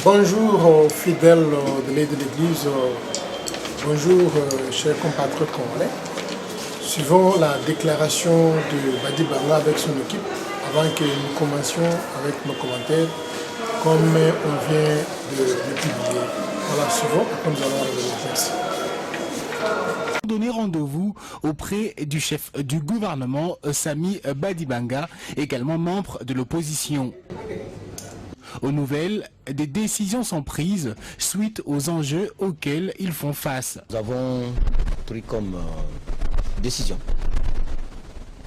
Bonjour aux fidèles de l'Église, bonjour chers compatriotes congolais. Suivons la déclaration de Badi Banga avec son équipe avant que nous commencions avec nos commentaires comme on vient de le publier. Voilà, suivons, après nous allons revenir. Merci. Donner rendez-vous auprès du chef du gouvernement, Sami Badi Banga, également membre de l'opposition. Aux nouvelles, des décisions sont prises suite aux enjeux auxquels ils font face. Nous avons pris comme décision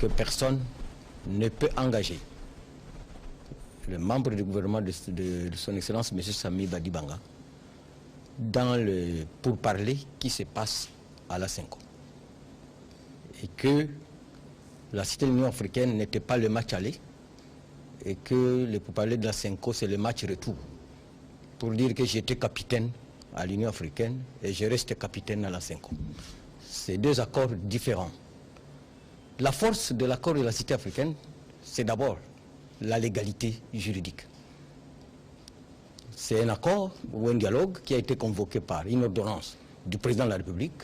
que personne ne peut engager le membre du gouvernement de son Excellence, M. Sami Badi Banga, dans le pourparler qui se passe à la Senko. Et que la cité de l'Union africaine n'était pas le match aller, et que le pourparler de la Senko, c'est le match retour. Pour dire que j'étais capitaine à l'Union africaine et je reste capitaine à la Senko. C'est deux accords différents. La force de l'accord de la cité africaine, c'est d'abord la légalité juridique. C'est un accord ou un dialogue qui a été convoqué par une ordonnance du président de la République.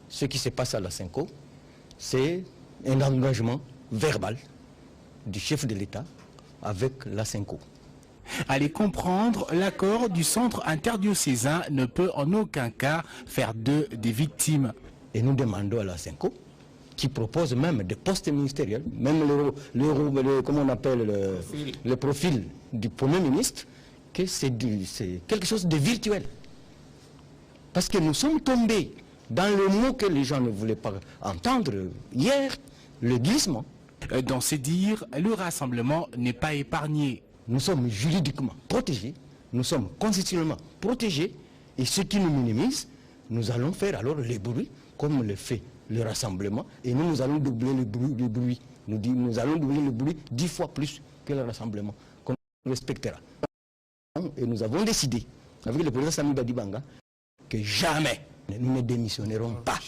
Ce qui se passe à la Senko, c'est un engagement verbal du chef de l'État avec la Senko. Allez comprendre, l'accord du centre interdiocésain ne peut en aucun cas faire d'eux des victimes. Et nous demandons à la Senko, qui propose même des postes ministériels, même comment on appelle le profil du Premier ministre, que c'est quelque chose de virtuel. Parce que nous sommes tombés dans le mot que les gens ne voulaient pas entendre hier, le glissement. Dans ces dires, le rassemblement n'est pas épargné. Nous sommes juridiquement protégés, nous sommes constitutionnellement protégés, et ce qui nous minimise, nous allons faire alors les bruits, comme le fait le rassemblement, et nous allons doubler le bruit. Nous allons doubler le bruit 10 fois plus que le rassemblement, qu'on respectera. Et nous avons décidé, avec le président Sami Badi Banga, que jamais nous ne démissionnerons pas.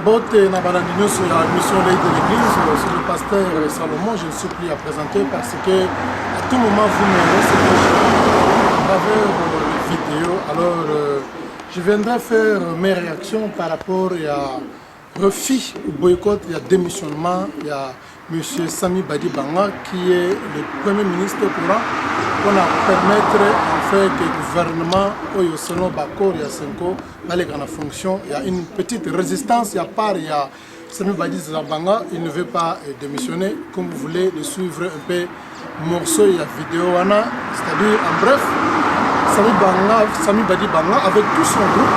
Bote na balandino sur la mission de l'Église, sur le pasteur Salomon, je ne suis plus à présenter parce que à tout moment vous me recevez à travers les vidéos. Alors je viendrai faire mes réactions par rapport à refus au boycott, il y a démissionnement, il y a M. Sami Badi Banga qui est le Premier ministre courant pour permettre en fait que le gouvernement au selon Bakor et Senko dans grandes fonctions. Il y a une petite résistance, il y a Sami Badi Banga, il ne veut pas démissionner. Comme vous voulez de suivre un peu morceau, il y a vidéo, c'est-à-dire en bref, Sami Badi Banga avec tout son groupe,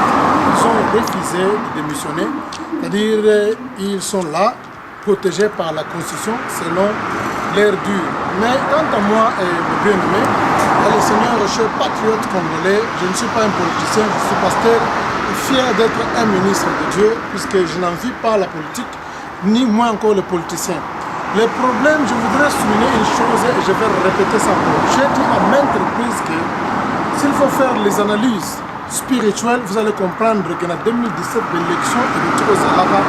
ils ont refusé de démissionner. C'est-à-dire ils sont là, protégés par la Constitution selon l'air dur. Mais quant à moi et le bien-aimé, le Seigneur, cher patriote congolais, je ne suis pas un politicien, je suis pasteur, fier d'être un ministre de Dieu, puisque je n'en vis pas la politique, ni moins encore les politiciens. Le problème, je voudrais souligner une chose et je vais répéter ça pour vous. J'ai dit à maintes reprises que s'il faut faire les analyses spirituelles, vous allez comprendre que en 2017, l'élection est au Zalaba,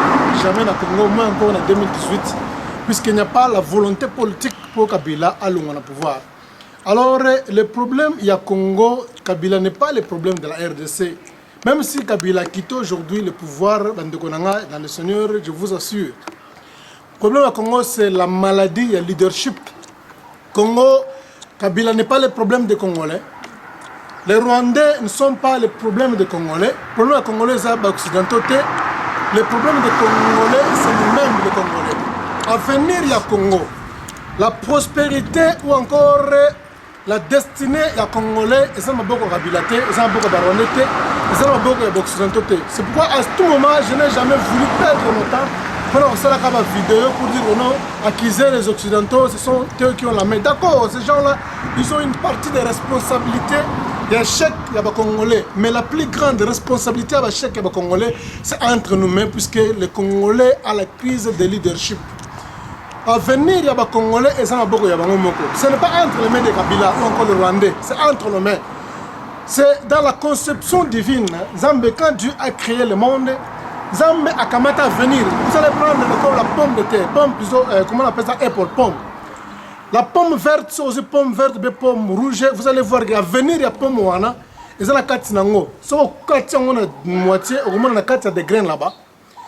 jamais au Congo, moins encore en 2018, puisqu'il n'y a pas la volonté politique pour Kabila à l'on pouvoir. Alors, le problème, il y a Congo, Kabila n'est pas le problème de la RDC. Même si Kabila quitte aujourd'hui le pouvoir dans le Seigneur, je vous assure. Le problème à Congo, c'est la maladie, le leadership. Congo, Kabila n'est pas le problème des Congolais. Les Rwandais ne sont pas le problème des Congolais. Le problème des Congolais, c'est occidentaux. Le problème des Congolais, c'est nous-mêmes les Congolais. À venir, il y a Congo. La prospérité ou encore la destinée des Congolais, ils ont beaucoup de Kabilate, ils ont beaucoup de Rwandais, ils ont beaucoup d'occidentaux. C'est pourquoi à tout moment, je n'ai jamais voulu perdre mon temps pour faire une vidéo pour dire non, accuser les occidentaux, ce sont eux qui ont la main. D'accord, ces gens-là, ils ont une partie des responsabilités. Il y a un chèque, il y a des Congolais. Mais la plus grande responsabilité avec chèque et des Congolais, c'est entre nous-mêmes, puisque les Congolais ont la crise de leadership. À venir, il y a des Congolais et ça n'a beaucoup de Moko. Ce n'est pas entre les mains de Kabila ou encore le Rwandais, c'est entre nos mains. C'est dans la conception divine. Zambé, quand Dieu a créé le monde, Zambé a Kamata à venir. Vous allez prendre comme la pomme de terre. Pomme, plutôt, comment on appelle ça? Apple, pomme. La pomme verte, c'est aussi pomme verte, mais pomme rouge. Vous allez voir qu'à venir, il y a pomme wana. Et ça, la carte nango. Si vous avez moitié, au moins, la carte des graines là-bas.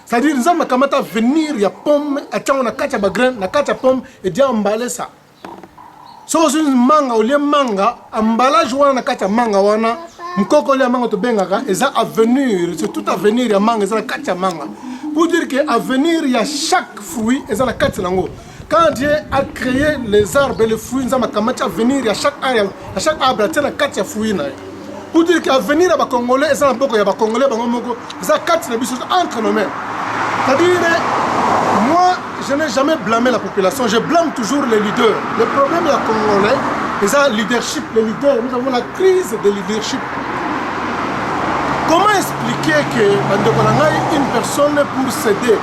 C'est-à-dire, nous avons à venir, il y a pomme, à tiens, on a carte de graines, la carte de pomme, et déjà emballer ça. Si vous avez manga, au lieu manga, emballage wana, carte de manga wana, mkoko lieu manga to bengaka, et ça à venir, c'est tout à venir, il y a manga, et ça la carte de manga. Pour dire qu'à venir, il y a chaque fruit, et ça la carte de nango. Quand Dieu a créé les arbres et les fruits, nous avons à venir, il y a chaque arbre, il y a la carte de fruits. Pour dire qu'à venir à Congolais, et ça il y a Congolais, ça a quatre entre nos mains. C'est-à-dire, moi, je n'ai jamais blâmé la population, je blâme toujours les leaders. Le problème est Congolais, et ça, leadership, les leaders, nous avons la crise de leadership. Comment expliquer que une personne pour céder,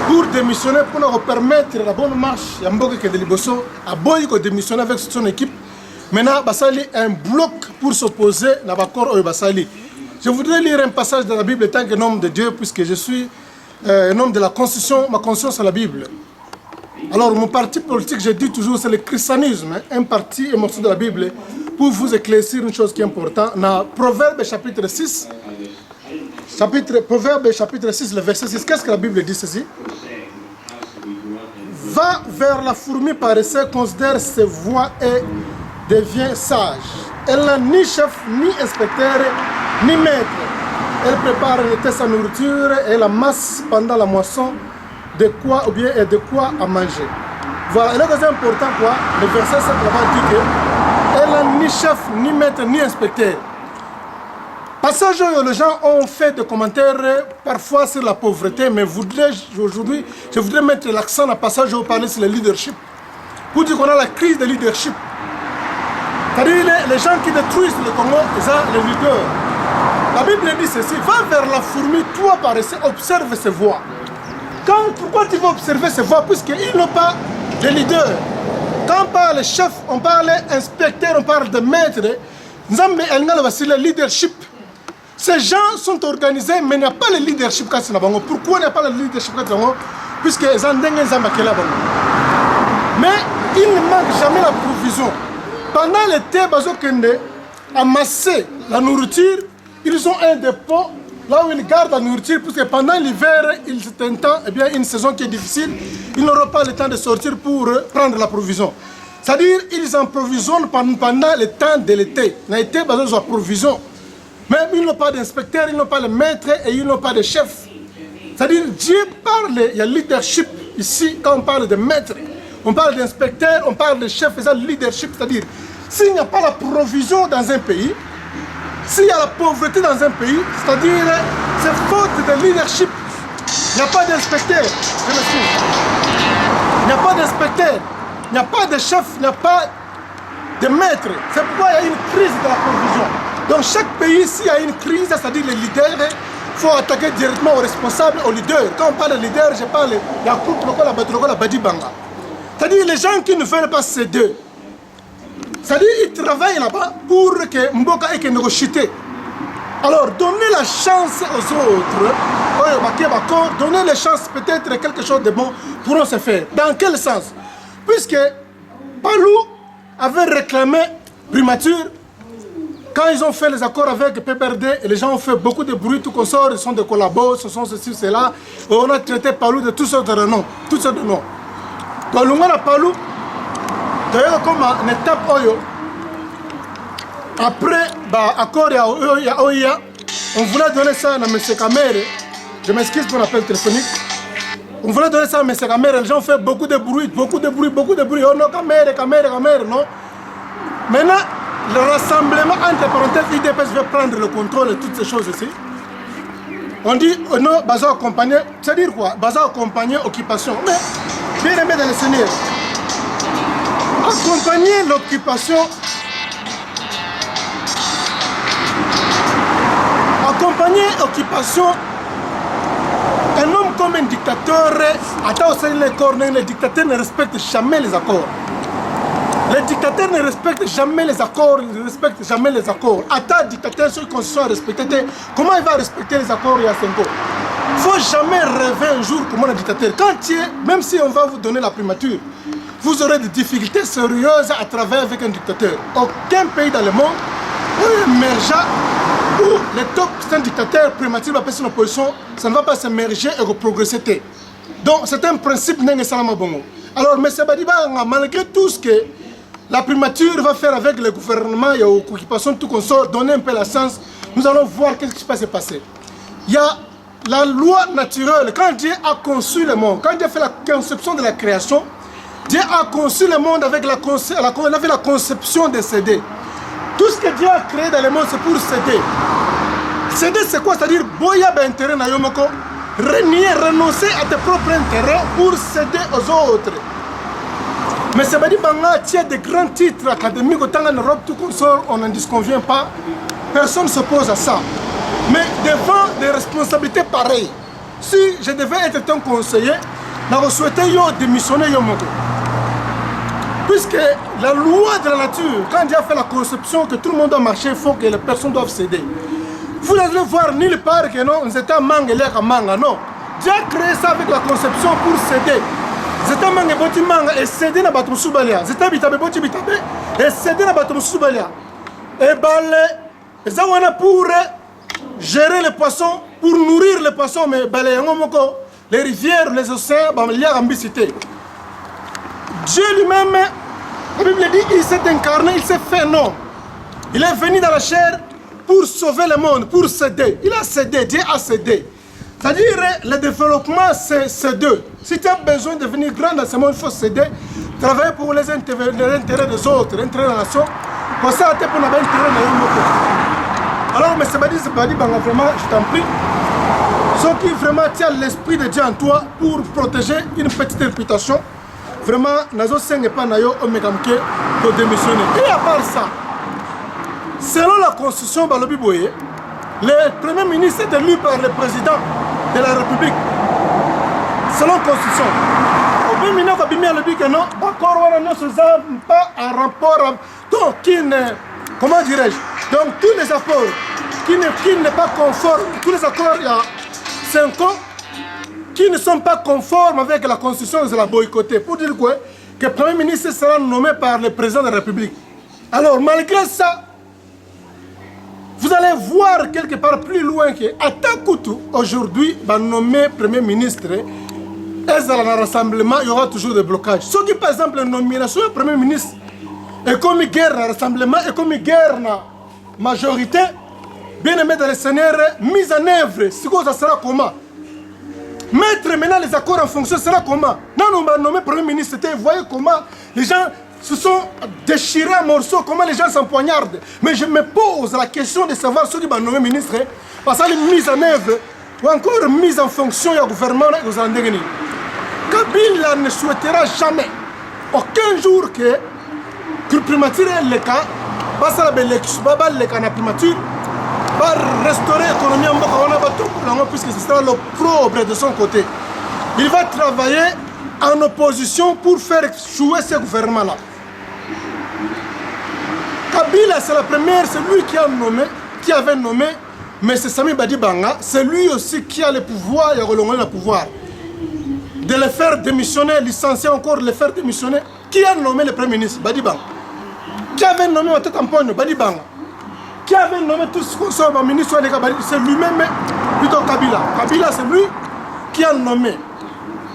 pour démissionner, pour nous permettre la bonne marche, il y a un bloc qui est de Liboso, à Boy qui démissionner avec son équipe. Maintenant, Basali un bloc pour s'opposer à l'accord Basali. Je voudrais lire un passage de la Bible tant qu'un homme de Dieu, puisque je suis un homme de la Constitution, ma conscience c'est la Bible. Alors, mon parti politique, je dis toujours, c'est le christianisme, un parti et morceau de la Bible, pour vous éclaircir une chose qui est importante. Dans Proverbe chapitre 6, Proverbe chapitre 6, le verset 6, qu'est-ce que la Bible dit ceci? Va vers la fourmi paresseuse, considère ses voies et devient sage. Elle n'a ni chef, ni inspecteur, ni maître. Elle prépare sa nourriture et la masse pendant la moisson de quoi ou bien et de quoi à manger. Voilà, et là c'est important quoi, le verset 7 là-bas dit qu'elle n'a ni chef, ni maître, ni inspecteur. Passage où les gens ont fait des commentaires parfois sur la pauvreté, mais aujourd'hui, je voudrais mettre l'accent à passage où on parlait sur le leadership. Pour dire qu'on a la crise de leadership. C'est-à-dire les gens qui détruisent le Congo, ils ont les leaders. La Bible dit ceci, va vers la fourmi, toi paresseux, observe ses voies. Pourquoi tu vas observer ses voies? Puisqu'ils n'ont pas de leader. Quand on parle de chef, on parle d'inspecteur, on parle de maître. Nous avons le leadership. Ces gens sont organisés, mais il n'y a pas le leadership. Pourquoi il n'y a pas le leadership? Puisqu'ils ont des gens. Mais il ne manque jamais la provision. Pendant l'été, ils ont amassé la nourriture. Ils ont un dépôt là où ils gardent la nourriture. Puisque pendant l'hiver, c'est un temps, eh bien, une saison qui est difficile. Ils n'auront pas le temps de sortir pour prendre la provision. C'est-à-dire qu'ils en provisionnent pendant le temps de l'été. L'été, ils ont provision. Mais ils n'ont pas d'inspecteur, ils n'ont pas de maître et ils n'ont pas de chef. C'est-à-dire, Dieu parle, il y a leadership ici, quand on parle de maître, on parle d'inspecteur, on parle de chef, et ça, leadership, c'est-à-dire, s'il n'y a pas la provision dans un pays, s'il y a la pauvreté dans un pays, c'est-à-dire, c'est faute de leadership. Il n'y a pas d'inspecteur, je m'excuse. Il n'y a pas d'inspecteur, il n'y a pas de chef, il n'y a pas de maître. C'est pourquoi il y a une crise de la provision. Dans chaque pays, s'il y a une crise, c'est-à-dire les leaders, il faut attaquer directement aux responsables, aux leaders. Quand on parle de leaders, je parle de la coupe, la Badi Banga. C'est-à-dire les gens qui ne veulent pas céder. C'est-à-dire qu'ils travaillent là-bas pour que Mboka ait négocié. Alors, donnez la chance aux autres, donnez la chance peut-être quelque chose de bon pourront se faire. Dans quel sens? Puisque Palou avait réclamé primature. Quand ils ont fait les accords avec PPRD, et les gens ont fait beaucoup de bruit, tout qu'on sort, ils sont des collabos, ce sont ceci, cela. On a traité Palou de toutes sortes de noms. Toutes sortes de noms. Donc, l'on a Palou, d'ailleurs, comme une étape Oyo, après l'accord à OIA, on voulait donner ça à M. Kamere. Je m'excuse pour l'appel téléphonique. On voulait donner ça à M. Kamere. Les gens ont fait beaucoup de bruit. Oh non, Kamere, non. Maintenant, le rassemblement entre parenthèses, IDPS veut prendre le contrôle de toutes ces choses ici. On dit, oh non, Baza accompagné, c'est-à-dire quoi? Baza accompagné occupation. Mais, bien aimé dans le Seigneur, accompagner l'occupation, un homme comme un dictateur, les dictateurs ne respectent jamais les accords. Les dictateurs ne respectent jamais les accords, ils ne respectent jamais les accords. À ta dictateur, ceux qui sont respectés, comment il va respecter les accords il y a 5 ans? Il ne faut jamais rêver un jour comme un dictateur. Quand tu es, même si on va vous donner la primature, vous aurez des difficultés sérieuses à travailler avec un dictateur. Aucun pays dans le monde où émergea, où les top c'est un dictateur primature va passer une opposition, ça ne va pas s'émerger et progresser. Donc c'est un principe n'est salama bongo. Alors M. Badibanga, malgré tout ce que la primature va faire avec le gouvernement et l'occupation tout consort, donner un peu la chance, nous allons voir qu'est-ce qui va se passer. Il y a la loi naturelle. Quand Dieu a conçu le monde, quand Dieu a fait la conception de la création, Dieu a conçu le monde avec la conception de céder. Tout ce que Dieu a créé dans le monde, c'est pour céder. Céder, c'est quoi? C'est-à-dire, boya ben intérêt na yomoko, renier, renoncer à tes propres intérêts pour céder aux autres. Mais c'est Badi Banga tient de grands titres académiques autant en Europe, tout consort, on n'en disconvient pas. Personne ne s'oppose à ça. Mais devant des responsabilités pareilles, si je devais être un conseiller, je souhaitais démissionner Yomoko. Puisque la loi de la nature, quand Dieu a fait la conception que tout le monde doit marcher, il faut que les personnes doivent céder. Vous n'allez voir nulle part que non, c'est un manga et l'air manga, non. Dieu a créé ça avec la conception pour céder. C'est un manga et manga et céder dans bateau soubalia. C'est un bitabe et céder dans bateau soubalia. Et balé, et ça on a pour gérer les poissons, pour nourrir les poissons, mais balé les rivières, les océans, il y a ambicité. Dieu lui-même, la Bible dit, il s'est incarné, il s'est fait un homme. Il est venu dans la chair pour sauver le monde, pour céder. Il a cédé, Dieu a cédé. C'est-à-dire, le développement, c'est deux. Si tu as besoin de devenir grand dans ce monde, il faut céder, travailler pour les intérêts des autres, l'intérêt de la nation. Pour ça, tu as un intérêt de la. Alors, M. Badi Banga, vraiment, je t'en prie, ceux qui vraiment tiennent l'esprit de Dieu en toi pour protéger une petite réputation, vraiment, Nazo Seng et pas Nayo Omegamke pour démissionner. Et à part ça, selon la constitution Balobi Boye, le premier ministre est élu par le président de la République. Selon la constitution. Au premier ministre Babimi a dit que non, d'accord, on n'a pas un rapport. Donc, comment dirais-je? Donc, tous les accords qui n'est pas conforme, tous les accords, il y a 5 ans, qui ne sont pas conformes avec la constitution de la boycotter. Pour dire quoi? Que le Premier ministre sera nommé par le président de la République. Alors, malgré ça, vous allez voir quelque part plus loin que Atakutu, aujourd'hui, va nommer Premier ministre. Et dans le rassemblement, il y aura toujours des blocages. Ce qui, par exemple, la nomination du Premier ministre est comme une guerre dans le rassemblement, et comme une guerre dans la majorité, bien aimé dans le Seigneur, mise en œuvre, ça sera comment? Mettre maintenant les accords en fonction, sera comment? Non, on va nommer Premier ministre, vous voyez comment les gens se sont déchirés en morceaux, comment les gens s'empoignardent. Mais je me pose la question de savoir ceux qui vont nommer ministre, parce que la mise en œuvre, ou encore mise en fonction du gouvernement aux Andéguénis. Kabila ne souhaitera jamais, aucun jour que le primature est le cas, parce que le cas na primature, va restaurer l'économie en Boko, puisque ce sera l'opprobre de son côté. Il va travailler en opposition pour faire jouer ce gouvernement-là. Kabila, c'est la première, c'est lui qui avait nommé M. Sami Badi Banga, c'est lui aussi qui a le pouvoir, il a relongé le pouvoir. De le faire démissionner, licencier encore, de le faire démissionner. Qui a nommé le Premier ministre? Badi Banga. Qui avait nommé Watata Mponyo? Badi Banga. Qui avait nommé tout ce qu'on soit ministre, c'est lui-même, plutôt Kabila. Kabila, c'est lui qui a nommé.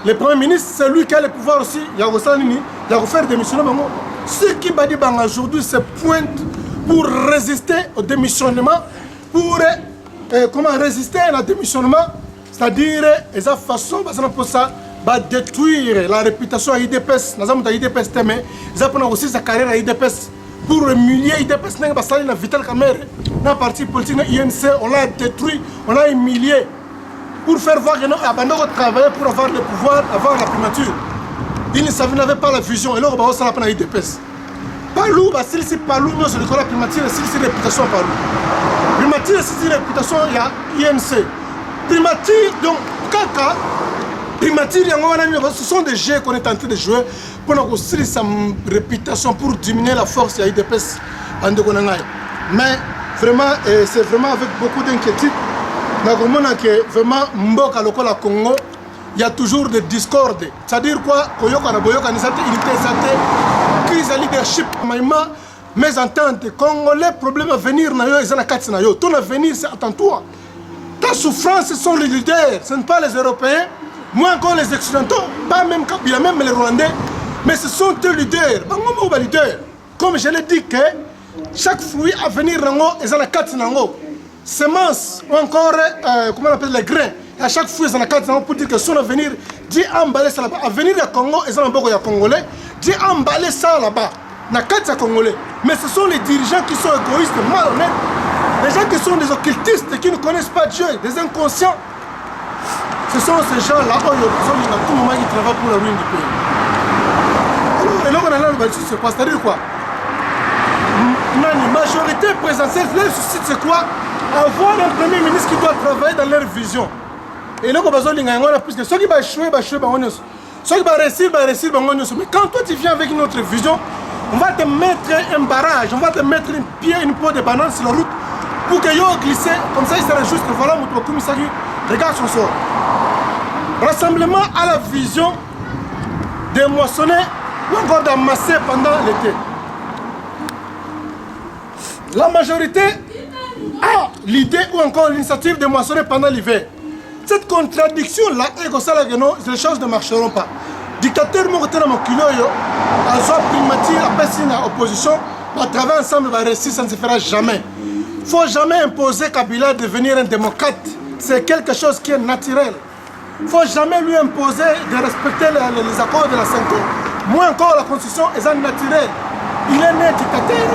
Le Premier ministre, c'est lui qui a le pouvoir aussi. Il a refait démissionner. Ce qui Badi Banga aujourd'hui se pointe pour résister au démissionnement, pour résister à démissionnement, c'est-à-dire, et sa façon, pour ça, détruire la réputation à IDPS. Nous avons IDPS, mais ils ont aussi sa carrière à IDPS. Pour humilier IDPS, parce que Vital Kamer, dans le parti politique, INC, on l'a détruit, on l'a humilié. Pour faire voir que nous abandonnons de travailler pour avoir le pouvoir, avoir la primature. Ils n'avaient pas la vision, et là, on va faire la IDPS. Parlou, si c'est Parlou, nous, c'est la primature, si c'est réputation Parlou. Primature, si c'est réputation, il y a INC. Primature, donc, Kaka, primature, ce sont des jeux qu'on est en train de jouer pour aussi sa réputation, pour diminuer la force de l'IDPS en Degonangaï. Mais vraiment, c'est vraiment avec beaucoup d'inquiétude nakomona que vraiment mboka lokola Congo, il y a toujours des discordes. C'est-à-dire quoi? Koyoka na boyoka ni sate unité sate crise de leadership maïma mes ententes congolais problème à venir na yo ezana kati na yo. Ton avenir c'est attends-toi. Ta souffrance ce sont les leaders, ce ne sont pas les Européens, moins encore les Occidentaux, pas même Kabila, même les Rwandais, mais ce sont tes leaders. Bango ba leader. Comme je l'ai dit que chaque fruit à venir nango ezana kati nango. Semences ou encore comment on appelle les grains. À chaque fois, ils ont la pour dire que son avenir, dit emballer ça là-bas. Avenir du Congo, ils ont un peu de Congolais, dit emballer ça là-bas. Dans 4 Congolais. Mais ce sont les dirigeants qui sont égoïstes, malhonnêtes. Les gens qui sont des occultistes, qui ne connaissent pas Dieu, des inconscients. Ce sont ces gens-là, à tout moment, qui travaillent pour la ruine du pays. Alors, et là, on a là, c'est quoi? C'est-à-dire quoi? La majorité présidentielle, leur souci, c'est quoi? Avoir un premier ministre qui doit travailler dans leur vision. Et là, on a plus que ceux qui vont échouer, ceux qui vont réussir, mais quand toi tu viens avec une autre vision, on va te mettre un barrage, on va te mettre une peau de banane sur la route pour que tu glisses, comme ça il sera juste, voilà, regarde son sort. Rassemblement à la vision de moissonner ou encore d'amasser pendant l'été. La majorité a l'idée ou encore l'initiative de moissonner pendant l'hiver. Cette contradiction-là, les choses ne marcheront pas. Dictateur Mokotena Mokiloyo, à soi primature, à passer dans l'opposition, à travers ensemble, va réussir, ça ne se fera jamais. Il ne faut jamais imposer Kabila de devenir un démocrate. C'est quelque chose qui est naturel. Il ne faut jamais lui imposer de respecter les accords de la 5 ans. Moins encore, la constitution est naturelle. Il est né dictateur.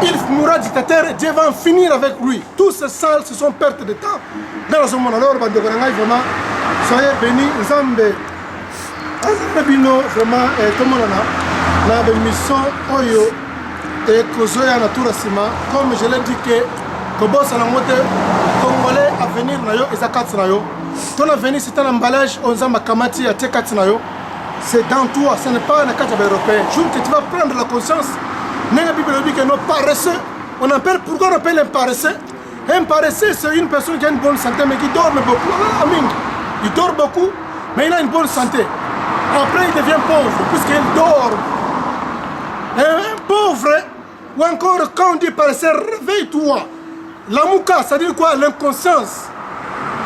Il mourra dictateur, Dieu va en finir avec lui. Tous ces salles, ce sont pertes de temps. Dans ce monde, alors, vraiment, soyez bénis, Zambé. Azabino, vraiment, comme on a une mission, Oyo, et Kozoya Natura Sima, comme je l'ai dit, que Kobo Salamote, Congolais, à venir, et Zakatsnayo. Ton avenir, c'est un emballage, on Zamba Kamati, à Tekatsnayo. C'est dans toi, ce n'est pas un cadre européen. Je que tu vas prendre la conscience. La Bible dit que nos paresseux, on appelle, pourquoi on appelle un paresseux? Un paresseux, c'est une personne qui a une bonne santé mais qui dort beaucoup. Il dort beaucoup, mais il a une bonne santé. Après, il devient pauvre, puisqu'il dort. Et un pauvre, ou encore quand on dit paresseux, réveille-toi. La mouka, c'est-à-dire quoi? L'inconscience.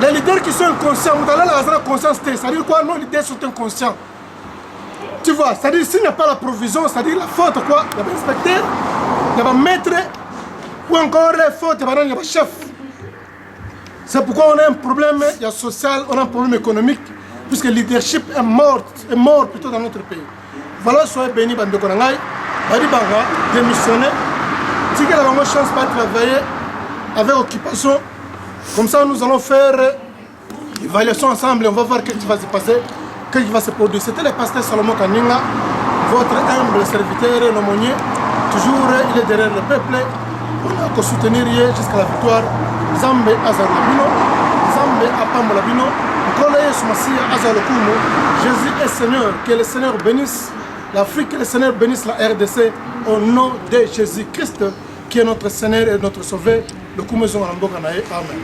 Les leaders qui sont inconscients, la conscience, c'est-à-dire quoi? Nos leaders sont inconscients. Tu vois, c'est-à-dire s'il n'y a pas la provision, c'est-à-dire la faute, quoi, il y a un inspecteur, il y a un maître, ou encore la faute, il y a un chef. C'est pourquoi on a un problème social, on a un problème économique, puisque le leadership est mort plutôt dans notre pays. Voilà, soyez bénis, Bande Konangai, Badi Banga, démissionner. Si vous avez une chance de travailler avec occupation, comme ça nous allons faire l'évaluation ensemble, on va voir ce qui va se passer. Qu'est-ce qui va se produire? C'était le pasteur Salomon Kaninga, votre humble serviteur, l'aumônier. Toujours, il est derrière le peuple. On a soutenir jusqu'à la victoire. Zambe Azar Labino, Zambe Apam Labino, Nkolaye Sumasia Azar Lokumo. Jésus est Seigneur. Que le Seigneur bénisse l'Afrique, que le Seigneur bénisse la RDC au nom de Jésus-Christ, qui est notre Seigneur et notre Sauveur. Le Kumo Zongambo Kanae. Amen.